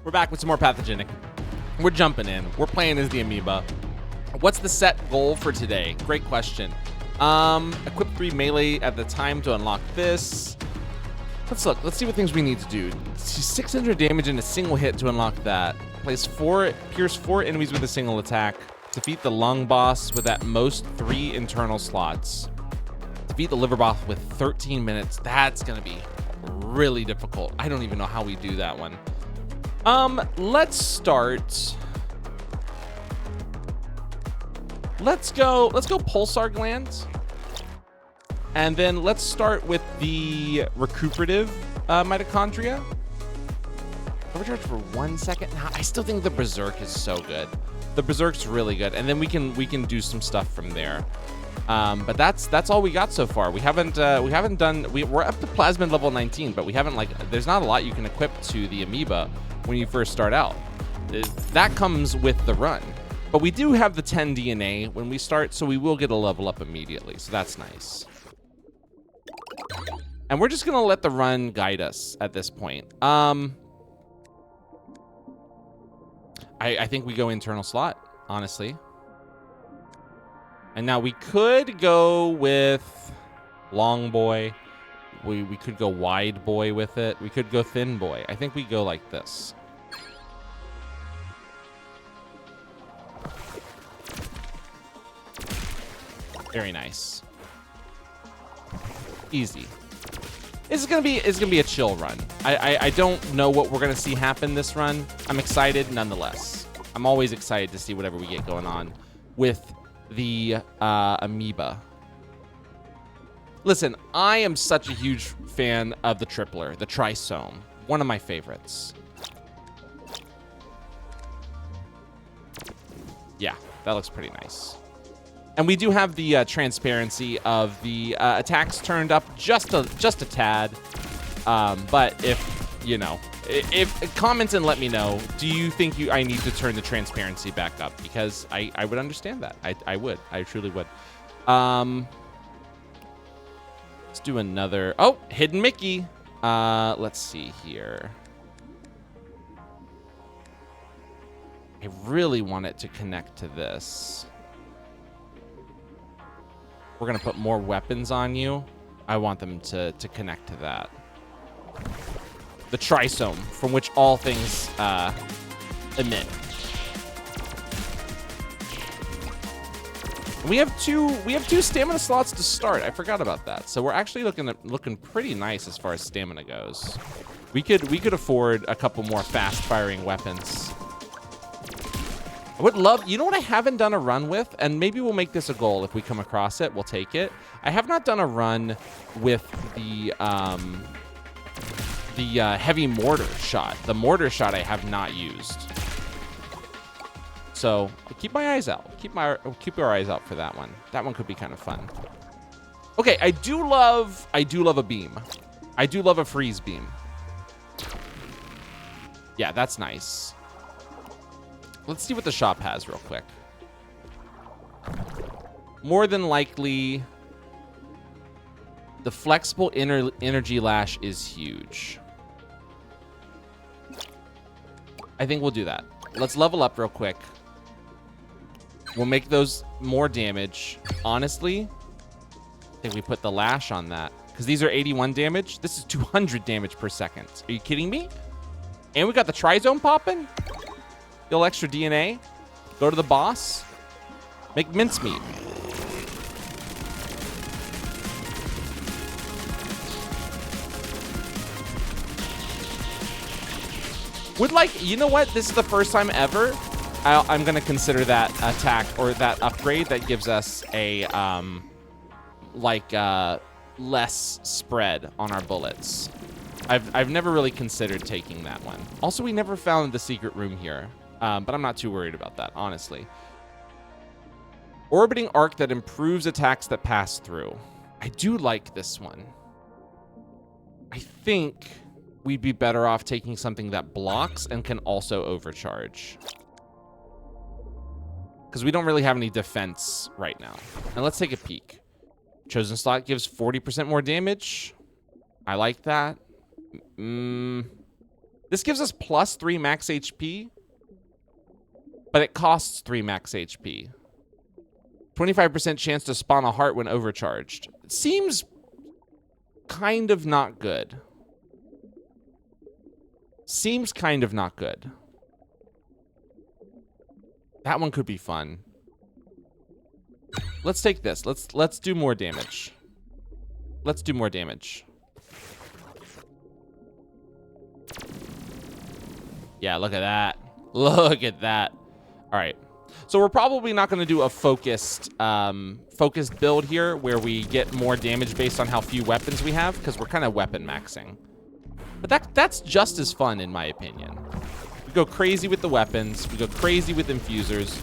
We're back with some more pathogenic. We're jumping in. We're playing as the amoeba. What's the set goal for today? Great question. Equip 3 melee at the time to unlock this. Let's look. Let's see what things we need to do. 600 damage in a single hit to unlock that. Pierce 4 enemies with a single attack. Defeat the lung boss with at most 3 internal slots. Defeat the liver boss with 13 minutes. That's gonna be really difficult. I don't even know how we do that one. Let's start. Let's go pulsar glands. And then let's start with the recuperative mitochondria. Overcharge for 1 second. Nah, I still think the berserk is so good. The berserk's really good, and then we can do some stuff from there. But that's all we got so far. We haven't done. We're up to plasmid level 19, but we haven't there's not a lot you can equip to the amoeba when you first start out. That comes with the run. But we do have the 10 DNA when we start, so we will get a level up immediately. So that's nice. And we're just gonna let the run guide us at this point. I think we go internal slot, honestly. And now we could go with long boy. We could go wide boy with it. We could go thin boy. I think we go like this. Very nice. Easy. It's gonna be a chill run. I don't know what we're gonna see happen this run. I'm excited nonetheless. I'm always excited to see whatever we get going on with the amoeba. Listen, I am such a huge fan of the tripler, the trisome. One of my favorites. Yeah, that looks pretty nice. And we do have the transparency of the attacks turned up just a tad. But if comment and let me know, do you think I need to turn the transparency back up? Because I would understand that. I would. I truly would. Let's do another. Oh, Hidden Mickey. Let's see here. I really want it to connect to this. We're going to put more weapons on you. I want them to connect to that. The trisome, from which all things emit. We have two stamina slots to start. I forgot about that. So we're actually looking pretty nice as far as stamina goes. We could afford a couple more fast-firing weapons. I would love, you know what I haven't done a run with, and maybe we'll make this a goal if we come across it, we'll take it. I have not done a run with the heavy mortar shot. The mortar shot I have not used. So keep my eyes out. Keep our eyes out for that one. That one could be kind of fun. Okay, I do love a beam. I do love a freeze beam. Yeah, that's nice. Let's see what the shop has real quick. More than likely, the flexible energy lash is huge. I think we'll do that. Let's level up real quick. We'll make those more damage. Honestly, I think we put the lash on that. Because these are 81 damage. This is 200 damage per second. Are you kidding me? And we got the trisome popping? Little extra DNA. Go to the boss. Make mincemeat. You know what? This is the first time ever I'm going to consider that attack or that upgrade that gives us a, less spread on our bullets. I've never really considered taking that one. Also, we never found the secret room here. But I'm not too worried about that, honestly. Orbiting arc that improves attacks that pass through. I do like this one. I think we'd be better off taking something that blocks and can also overcharge. Because we don't really have any defense right now. And let's take a peek. Chosen slot gives 40% more damage. I like that. This gives us plus 3 max HP, but it costs 3 max HP. 25% chance to spawn a heart when overcharged. It seems kind of not good. Seems kind of not good. That one could be fun. Let's take this. Let's do more damage. Let's do more damage. Yeah, look at that. Look at that. All right. So we're probably not going to do a focused build here where we get more damage based on how few weapons we have, because we're kind of weapon maxing. But that's just as fun, in my opinion. We go crazy with the weapons. We go crazy with infusers.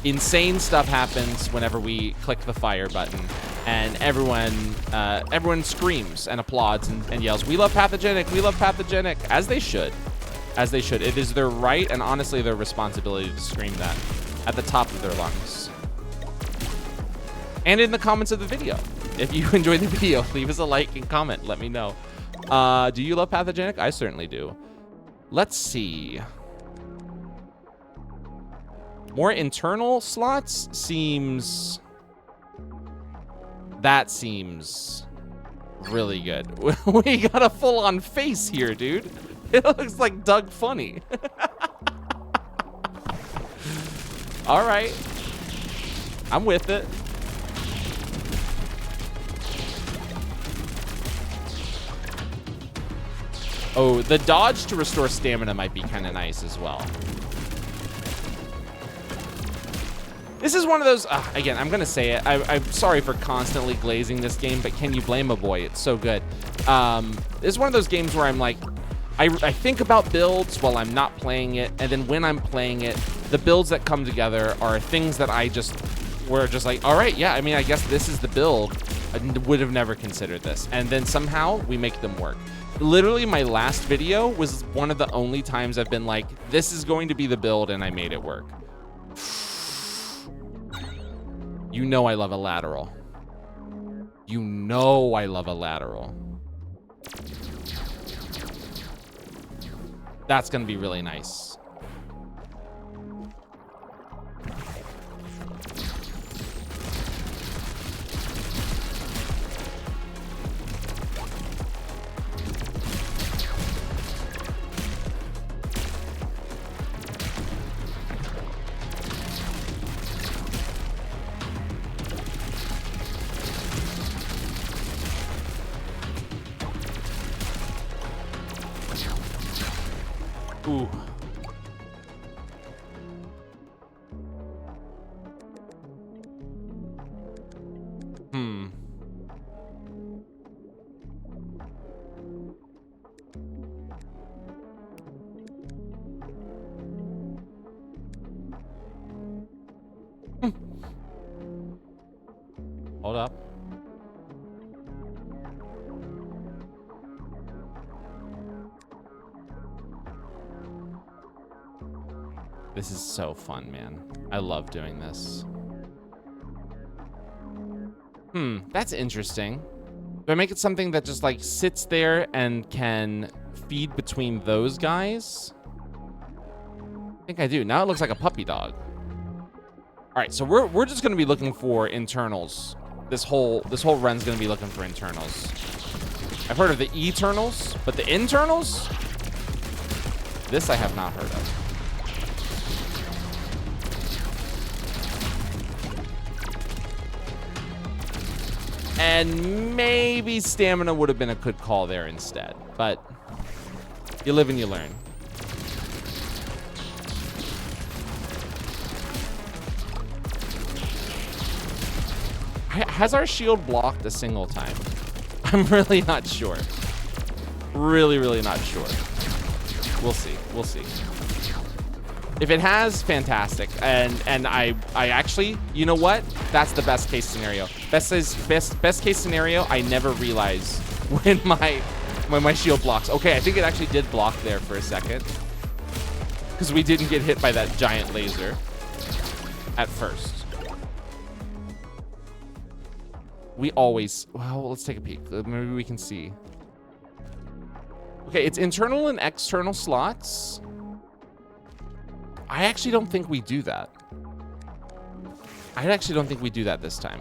Insane stuff happens whenever we click the fire button, and everyone screams and applauds and yells, "We love pathogenic! We love pathogenic!" As they should. As they should. It is their right and honestly their responsibility to scream that at the top of their lungs. And in the comments of the video. If you enjoyed the video, leave us a like and comment. Let me know. Do you love pathogenic? I certainly do. Let's see. More internal slots seems... That seems really good. We got a full-on face here, dude. It looks like Doug Funny. All right. I'm with it. Oh, the dodge to restore stamina might be kind of nice as well. This is one of those, again, I'm going to say it. I'm sorry for constantly glazing this game, but can you blame a boy? It's so good. This is one of those games where I'm like, I think about builds while I'm not playing it, and then when I'm playing it, the builds that come together are things that were just like, all right, yeah, I mean, I guess this is the build. I would have never considered this. And then somehow we make them work. Literally, my last video was one of the only times I've been like, this is going to be the build, and I made it work. You know I love a lateral. You know I love a lateral. That's going to be really nice. Ooh. Hold up. This is so fun, man. I love doing this. That's interesting. Do I make it something that just like sits there and can feed between those guys? I think I do. Now it looks like a puppy dog. All right, so we're just gonna be looking for internals. This whole run's gonna be looking for internals. I've heard of the eternals, but the internals? This I have not heard of. And maybe stamina would have been a good call there instead. But you live and you learn. Has our shield blocked a single time? I'm really not sure. Really, really not sure. We'll see. We'll see. If it has, fantastic. And I actually, you know what? That's the best case scenario. Best case scenario, I never realize when my shield blocks. Okay, I think it actually did block there for a second. Because we didn't get hit by that giant laser at first. We always, well, let's take a peek. Maybe we can see. Okay, it's internal and external slots. I actually don't think we do that. I actually don't think we do that this time.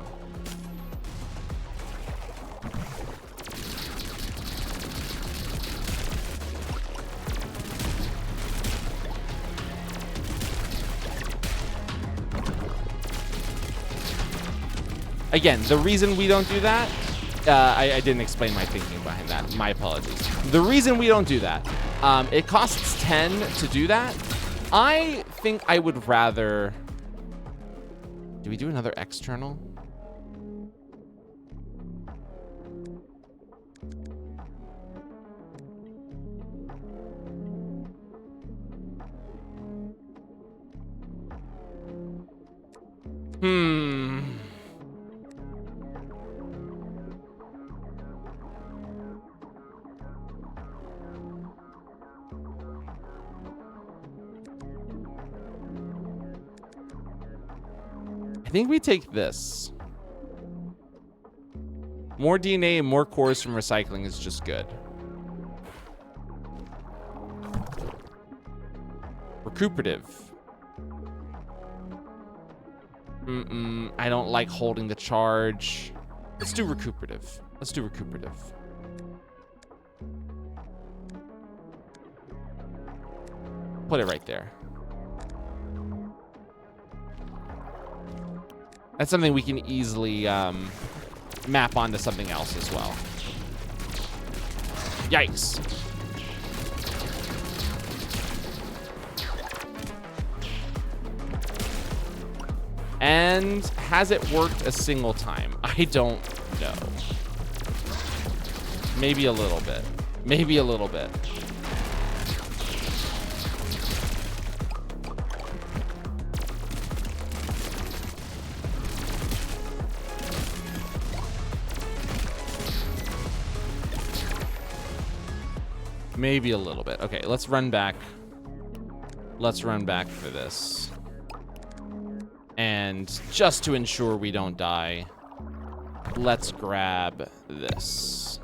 Again, the reason we don't do that, I didn't explain my thinking behind that. My apologies. The reason we don't do that, it costs 10 to do that. I think I would rather... Do we do another external? I think we take this. More DNA and more cores from recycling is just good. Recuperative. I don't like holding the charge. Let's do recuperative. Let's do recuperative. Put it right there. That's something we can easily map onto something else as well. Yikes. And has it worked a single time? I don't know. Maybe a little bit. Maybe a little bit. Maybe a little bit. Okay, let's run back. Let's run back for this. And just to ensure we don't die, let's grab this.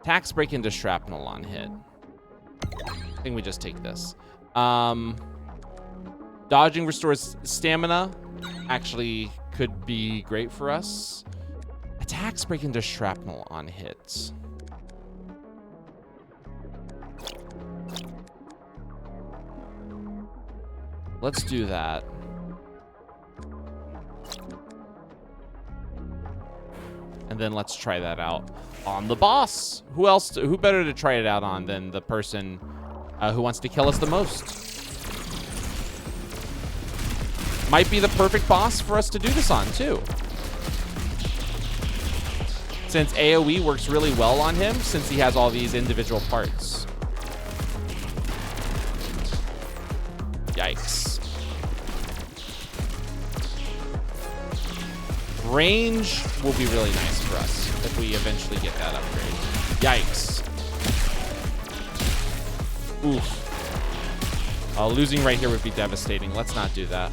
Tax break into shrapnel on hit. I think we just take this. Dodging restores stamina. Actually could be great for us. Attacks break into shrapnel on hit. Let's do that. And then let's try that out on the boss. Who else? Who better to try it out on than the person who wants to kill us the most? Might be the perfect boss for us to do this on, too. Since AoE works really well on him, since he has all these individual parts. Yikes. Range will be really nice for us if we eventually get that upgrade. Yikes. Oof. Losing right here would be devastating. Let's not do that.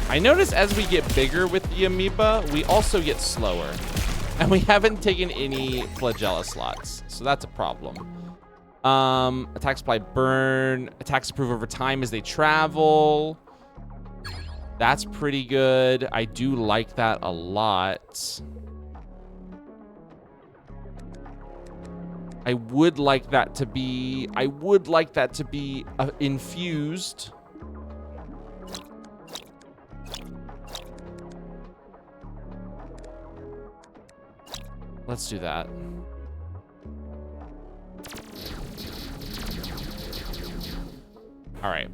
I notice as we get bigger with the amoeba, we also get slower. And we haven't taken any flagella slots, so that's a problem. Attack supply burn. Attacks improve over time as they travel. That's pretty good. I do like that a lot. I would like that to be infused. Let's do that. All right.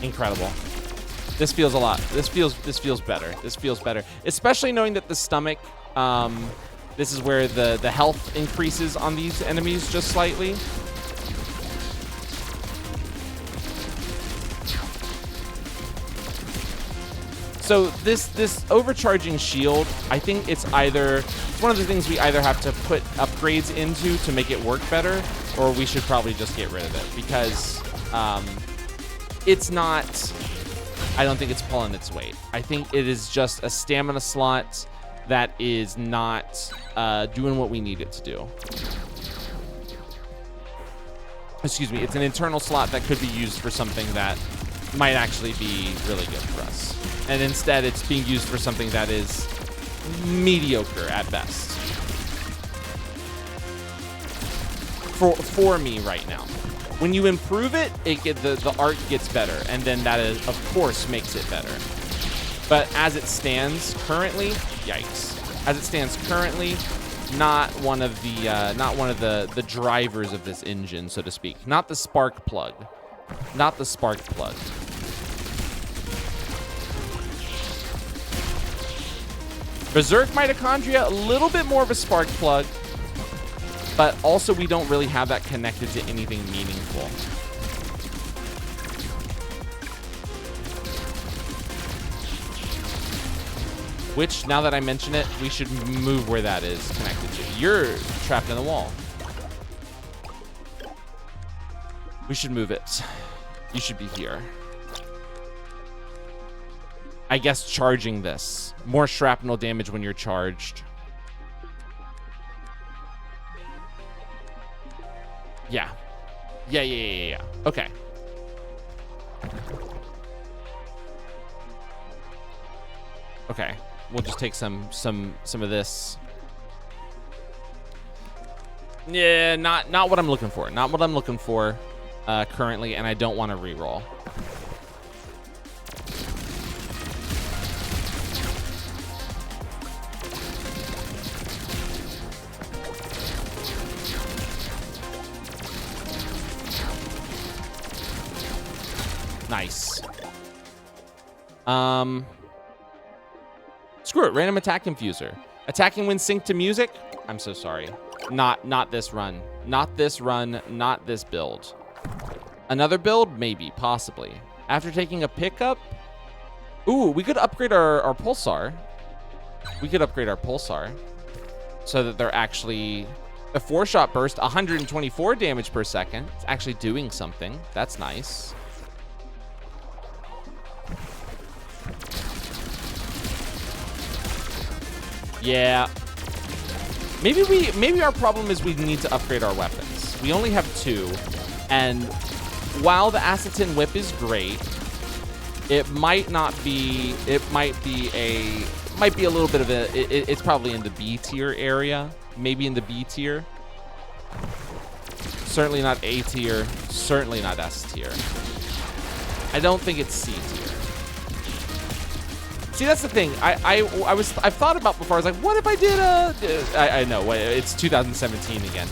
Incredible. This feels a lot. This feels better. This feels better. Especially knowing that the stomach, this is where the health increases on these enemies just slightly. So this overcharging shield, I think it's one of the things we either have to put upgrades into to make it work better, or we should probably just get rid of it, because it's not, I don't think it's pulling its weight. I think it is just a stamina slot that is not doing what we need it to do. Excuse me, it's an internal slot that could be used for something that might actually be really good for us. And instead, it's being used for something that is mediocre at best. For me right now. When you improve it, the art gets better, and then that is, of course, makes it better. But as it stands currently, yikes. As it stands currently, not one of the drivers of this engine, so to speak. Not the spark plug. Not the spark plug. Berserk mitochondria, a little bit more of a spark plug, but also we don't really have that connected to anything meaningful. Which, now that I mention it, we should move where that is connected to. You're trapped in the wall. We should move it. You should be here. I guess charging this. More shrapnel damage when you're charged. Yeah. Yeah. Okay. Okay. We'll just take some of this. Yeah, not what I'm looking for. Not what I'm looking for currently, and I don't want to reroll. Nice. Screw it. Random attack infuser. Attacking when synced to music. I'm so sorry. Not this run. Not this run. Not this build. Another build? Maybe. Possibly. After taking a pickup? Ooh, we could upgrade our pulsar. We could upgrade our pulsar so that they're actually a 4-shot burst, 124 damage per second. It's actually doing something. That's nice. Yeah. Maybe our problem is we need to upgrade our weapons. We only have 2, and while the Acetin Whip is great, it might be a little bit of it's probably in the B tier area, maybe in the B tier. Certainly not A tier, certainly not S tier. I don't think it's C tier. See, that's the thing. I've thought about before. I was like, what if I did I know it's 2017 again.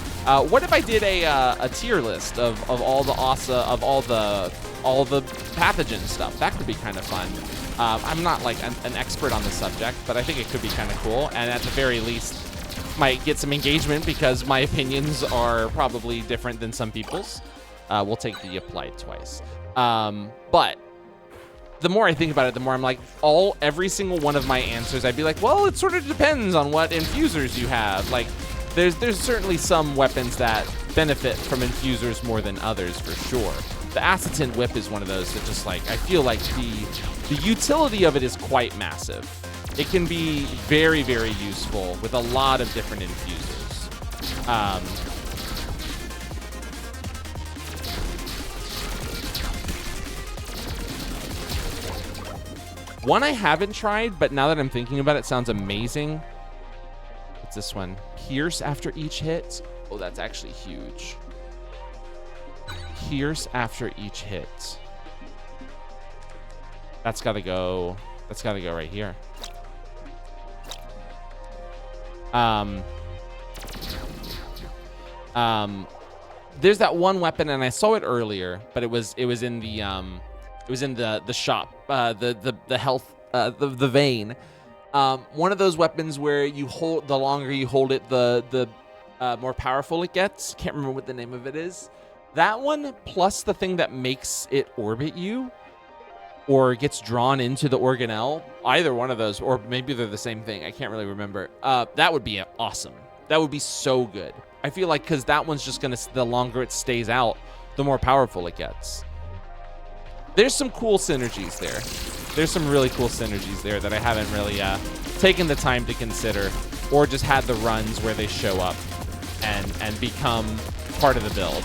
What if I did a tier list of all the all the pathogen stuff? That could be kind of fun. I'm not like an expert on the subject, but I think it could be kind of cool, and at the very least might get some engagement because my opinions are probably different than some people's. We'll take the applied twice. But the more I think about it, the more I'm like, every single one of my answers, I'd be like, well, it sort of depends on what infusers you have. Like, there's certainly some weapons that benefit from infusers more than others, for sure. The Acetin Whip is one of those that just, like, I feel like the utility of it is quite massive. It can be very, very useful with a lot of different infusers. One I haven't tried, but now that I'm thinking about it, sounds amazing. What's this one? Pierce after each hit. Oh, that's actually huge. Pierce after each hit. That's gotta go. That's gotta go right here. There's that one weapon, and I saw it earlier, but it was in the shop, the health, the vein. One of those weapons where you hold, the longer you hold it, the more powerful it gets. Can't remember what the name of it is. That one, plus the thing that makes it orbit you, or gets drawn into the organelle, either one of those, or maybe they're the same thing. I can't really remember. That would be awesome. That would be so good. I feel like because that one's just going to, the longer it stays out, the more powerful it gets. There's some cool synergies there. There's some really cool synergies there that I haven't really taken the time to consider, or just had the runs where they show up and become part of the build.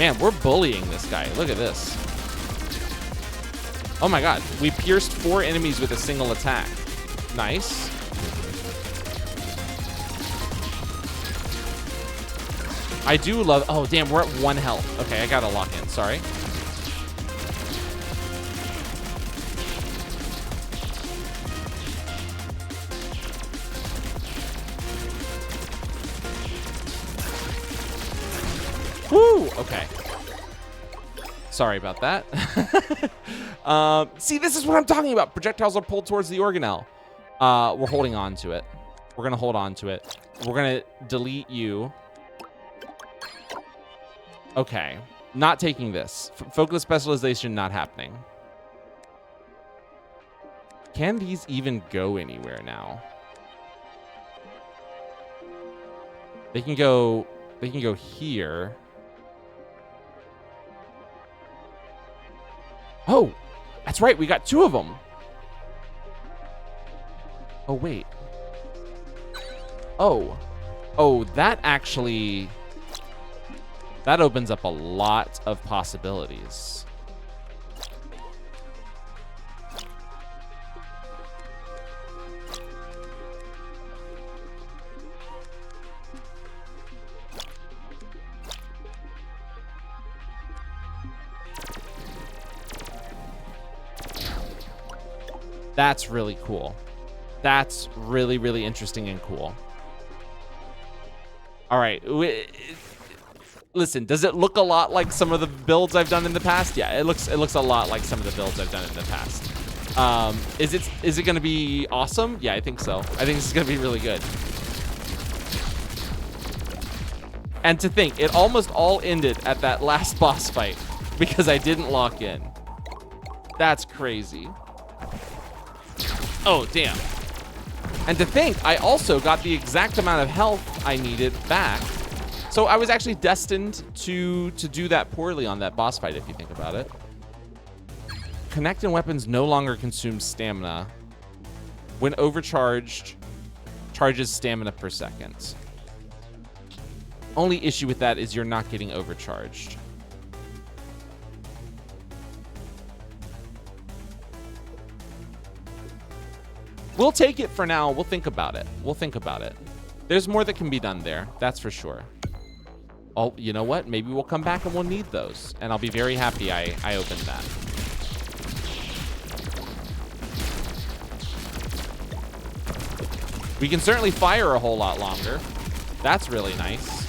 Man, we're bullying this guy. Look at this. Oh my god, we pierced 4 enemies with a single attack. Nice. I do love, oh damn, we're at 1 health. Okay, I gotta lock in, sorry. Woo, okay. Sorry about that. See, this is what I'm talking about. Projectiles are pulled towards the organelle. We're holding on to it. We're going to hold on to it. We're going to delete you. Okay. Not taking this. Focus specialization not happening. Can these even go anywhere now? They can go here. Oh, that's right. We got 2 of them. Oh, wait. Oh, that actually, that opens up a lot of possibilities. That's really cool. That's really, really interesting and cool. All right. Listen, does it look a lot like some of the builds I've done in the past? Yeah, it looks a lot like some of the builds I've done in the past. Is it going to be awesome? Yeah, I think so. I think this is going to be really good. And to think, it almost all ended at that last boss fight because I didn't lock in. That's crazy. Oh, damn. And to think, I also got the exact amount of health I needed back. So I was actually destined to do that poorly on that boss fight, if you think about it. Connecting weapons no longer consumes stamina. When overcharged, charges stamina per second. Only issue with that is you're not getting overcharged. We'll take it for now. We'll think about it. We'll think about it. There's more that can be done there. That's for sure. Oh, you know what? Maybe we'll come back and we'll need those. And I'll be very happy I opened that. We can certainly fire a whole lot longer. That's really nice.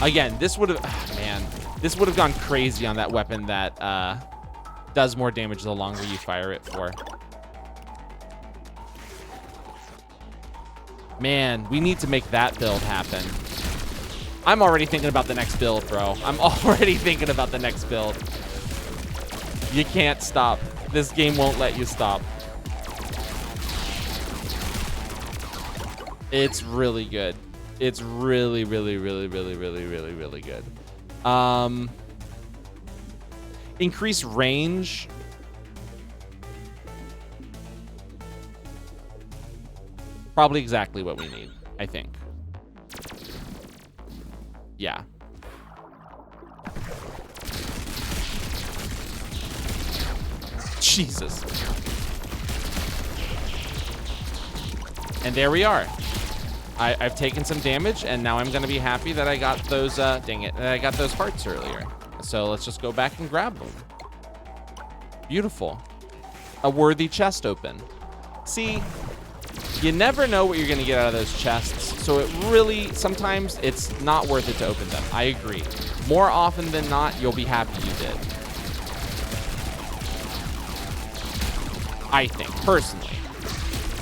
Again, this would have... man, this would have gone crazy on that weapon that does more damage the longer you fire it for. Man, we need to make that build happen. I'm already thinking about the next build, bro. I'm already thinking about the next build. You can't stop. This game won't let you stop. It's really good. It's really, really, really, really, really, really, really good. Increase range. Probably exactly what we need, I think. Yeah. Jesus. And there we are. I've taken some damage, and now I'm going to be happy that I got those, dang it, that I got those hearts earlier. So let's just go back and grab them. Beautiful. A worthy chest open. See, you never know what you're going to get out of those chests, so it really, sometimes it's not worth it to open them. I agree. More often than not, you'll be happy you did. I think, personally.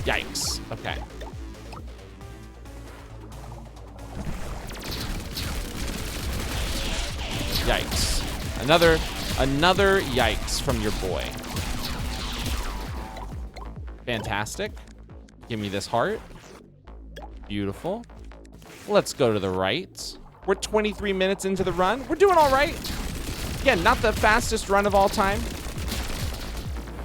Yikes. Okay. Yikes. Another Another yikes from your boy. Fantastic. Give me this heart. Beautiful. Let's go to the right. We're 23 minutes into the run. We're doing all right. Again, not the fastest run of all time.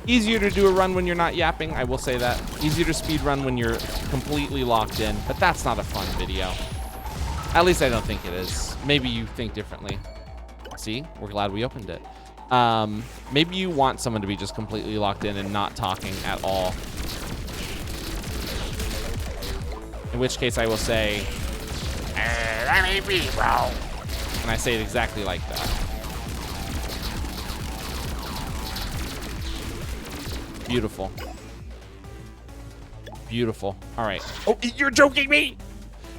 Easier to do a run when you're not yapping, I will say that. Easier to speed run when you're completely locked in, but that's not a fun video. At least I don't think it is. Maybe you think differently. See, we're glad we opened it. Maybe you want someone to be just completely locked in and not talking at all. In which case I will say, that ain't me, bro. And I say it exactly like that. Beautiful. Beautiful. All right. Oh, you're joking me.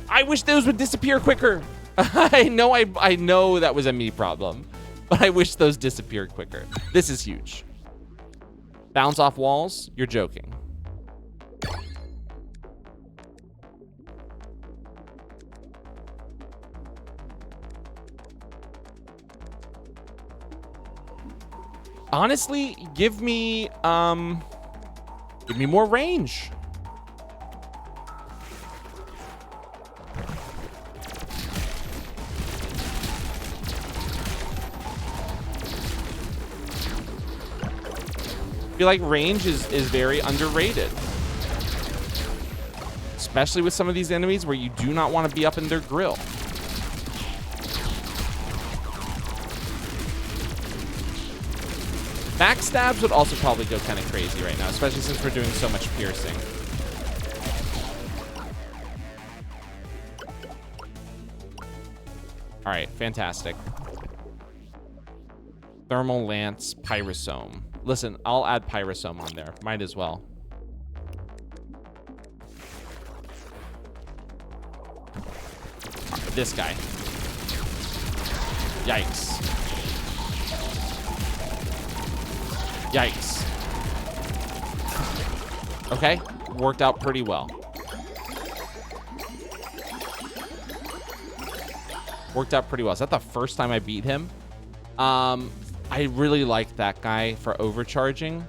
I wish those would disappear quicker. I know that was a me problem, but I wish those disappeared quicker. This is huge. Bounce off walls? You're joking. Honestly, give me more range. I feel like range is very underrated. Especially with some of these enemies where you do not want to be up in their grill. Backstabs would also probably go kind of crazy right now, especially since we're doing so much piercing. All right, fantastic. Thermal Lance, Pyrosome. Listen, I'll add Pyrosome on there. Might as well. This guy. Yikes. Yikes. Okay, worked out pretty well. Worked out pretty well. Is that the first time I beat him? I really like that guy for overcharging.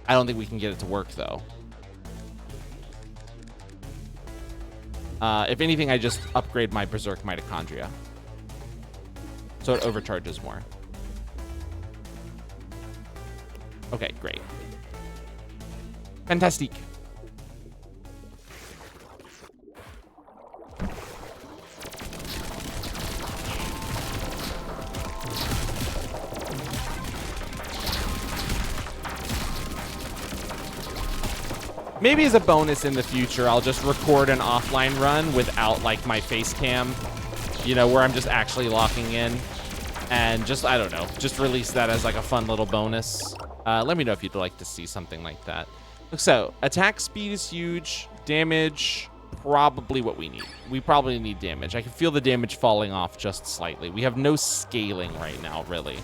I don't think we can get it to work, though. If anything, I just upgrade my Berserk Mitochondria, so it overcharges more. Okay, great. Fantastic. Maybe as a bonus in the future, I'll just record an offline run without like my face cam, you know, where I'm just actually locking in and just, I don't know, just release that as like a fun little bonus. Let me know if you'd like to see something like that. So attack speed is huge. Damage, probably what we need. We probably need damage. I can feel the damage falling off just slightly. We have no scaling right now, really.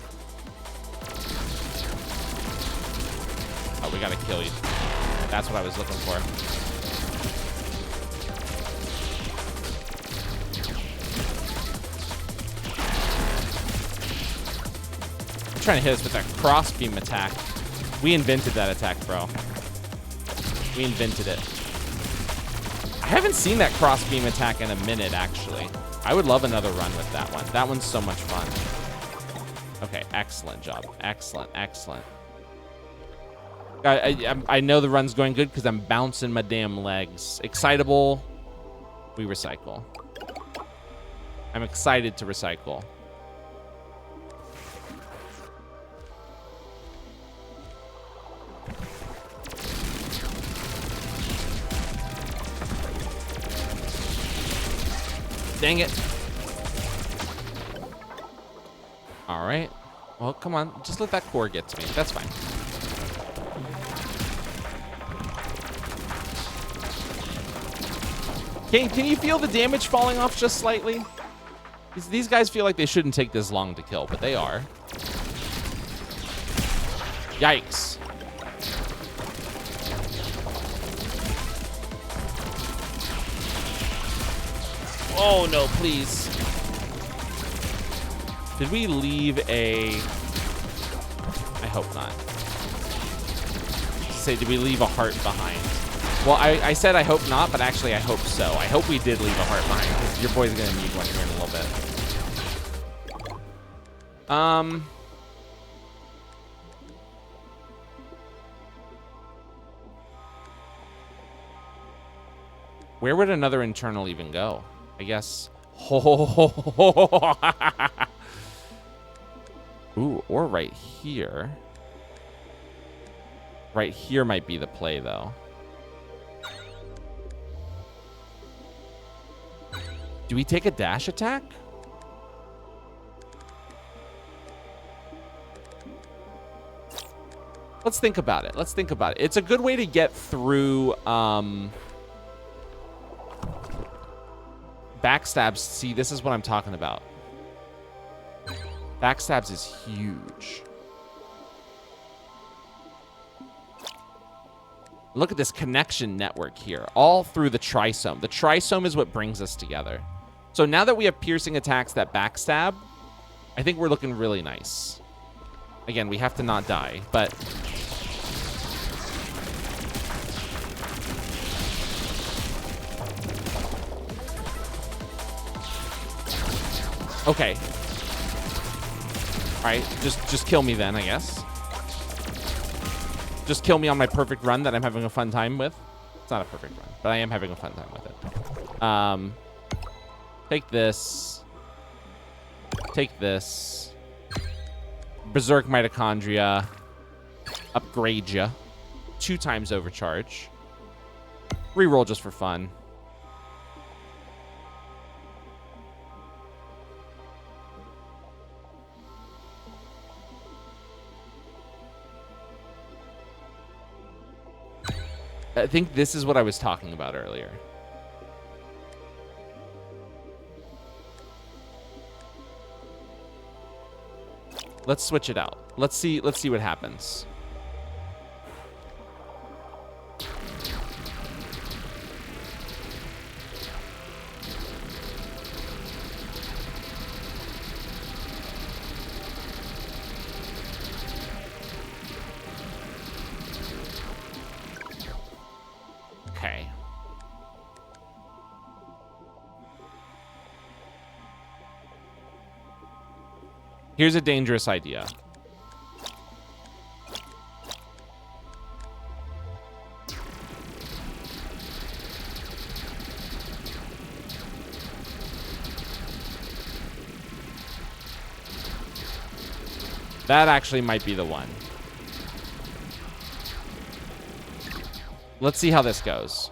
Oh, we gotta kill you. That's what I was looking for. I'm trying to hit us with that crossbeam attack. We invented that attack, bro. We invented it. I haven't seen that crossbeam attack in a minute, actually. I would love another run with that one. That one's so much fun. Okay, excellent job. Excellent, excellent. I know the run's going good because I'm bouncing my damn legs. Excitable, we recycle. I'm excited to recycle. Dang it. All right. Well, come on. Just let that core get to me. That's fine. Can you feel the damage falling off just slightly? These guys feel like they shouldn't take this long to kill, but they are. Yikes. Oh, no, please. Did we leave a... I hope not. Say, did we leave a heart behind? Well, I said I hope not, but actually I hope so. I hope we did leave a heart behind, because your boy's going to need one here in a little bit. Where would another internal even go? I guess. Ooh, or right here. Right here might be the play, though. Do we take a dash attack? Let's think about it. Let's think about it. It's a good way to get through backstabs. See, this is what I'm talking about. Backstabs is huge. Look at this connection network here, all through the trisome. The trisome is what brings us together. So now that we have piercing attacks that backstab, I think we're looking really nice. Again, we have to not die, but... Okay. All right, just kill me then, I guess. Just kill me on my perfect run that I'm having a fun time with. It's not a perfect run, but I am having a fun time with it. Take this. Take this. Berserk mitochondria. Upgrade ya. 2 times overcharge. Reroll just for fun. I think this is what I was talking about earlier. Let's switch it out. Let's see what happens. Okay. Here's a dangerous idea. That actually might be the one. Let's see how this goes.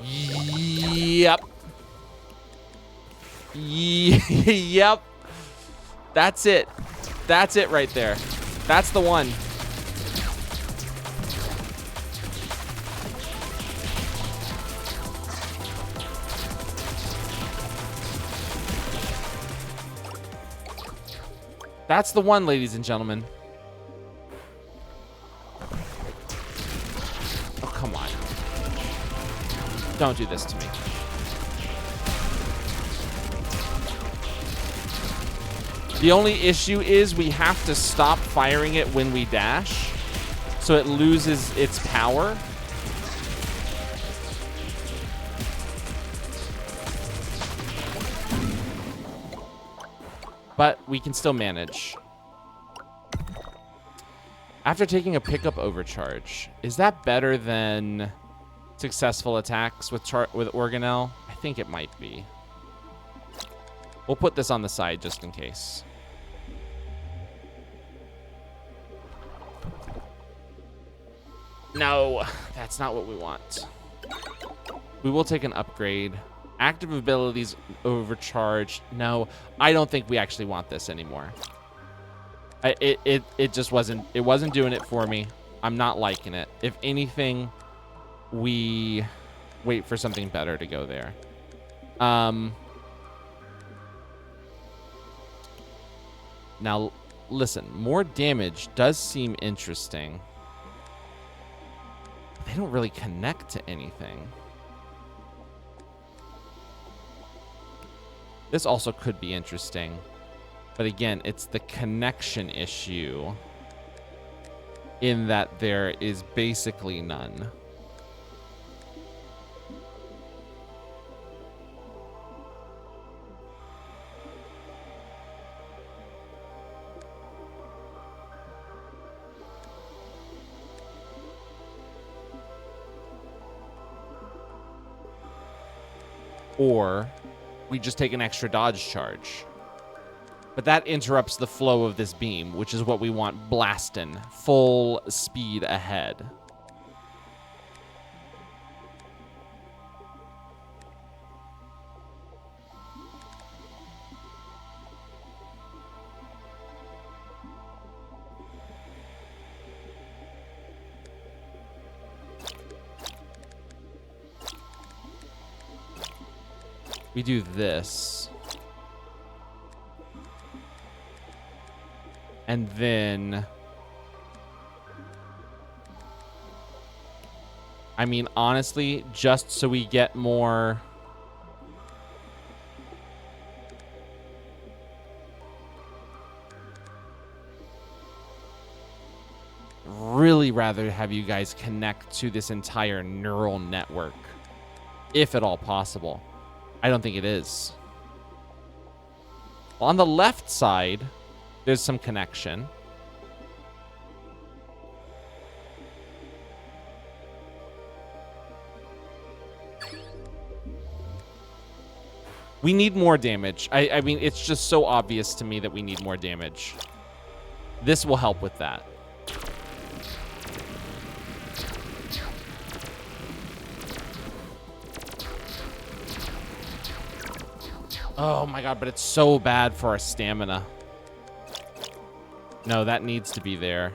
Yep. Yep. That's it. That's it right there. That's the one. That's the one, ladies and gentlemen. Oh, come on. Don't do this to me. The only issue is we have to stop firing it when we dash, so it loses its power. But we can still manage. After taking a pickup overcharge, is that better than successful attacks with organelle? I think it might be. We'll put this on the side just in case. No, that's not what we want. We will take an upgrade. Active abilities overcharged. No, I don't think we actually want this anymore. It just wasn't doing it for me. I'm not liking it. If anything, we wait for something better to go there. Now listen, more damage does seem interesting. They don't really connect to anything. This also could be interesting. But again, it's the connection issue in that there is basically none. Or we just take an extra dodge charge. But that interrupts the flow of this beam, which is what we want blasting. Full speed ahead. We do this. And then, I mean, honestly, just so we get more. Really rather have you guys connect to this entire neural network, if at all possible. I don't think it is. Well, on the left side, there's some connection. We need more damage. I mean, it's just so obvious to me that we need more damage. This will help with that. Oh my god, but it's so bad for our stamina. No, that needs to be there.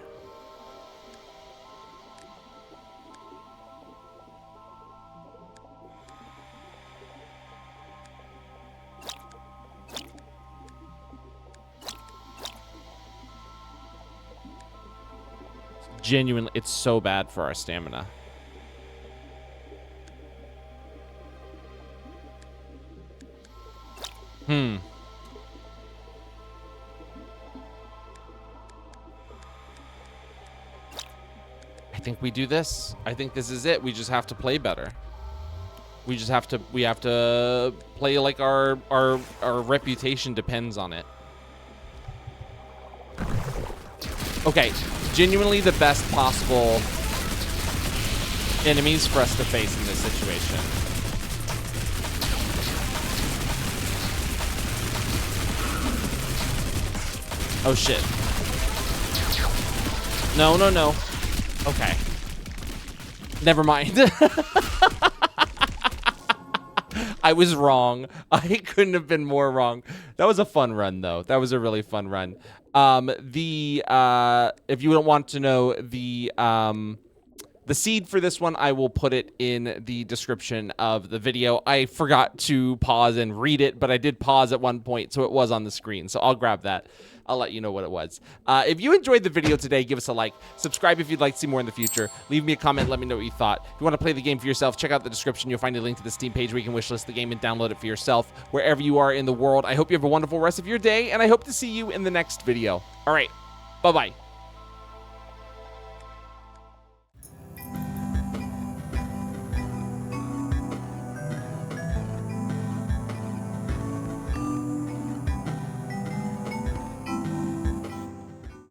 Genuinely, it's so bad for our stamina. I think we do this. I think this is it. We just have to play better. We just have to, we have to play like our reputation depends on it. Okay, genuinely the best possible enemies for us to face in this situation. Oh shit. No, no, no. Okay. Never mind. I was wrong. I couldn't have been more wrong. That was a fun run, though. That was a really fun run. If you don't want to know the seed for this one, I will put it in the description of the video. I forgot to pause and read it, but I did pause at one point, so it was on the screen. So I'll grab that. I'll let you know what it was. If you enjoyed the video today, give us a like. Subscribe if you'd like to see more in the future. Leave me a comment. Let me know what you thought. If you want to play the game for yourself, check out the description. You'll find a link to the Steam page where you can wishlist the game and download it for yourself wherever you are in the world. I hope you have a wonderful rest of your day, and I hope to see you in the next video. All right. Bye-bye.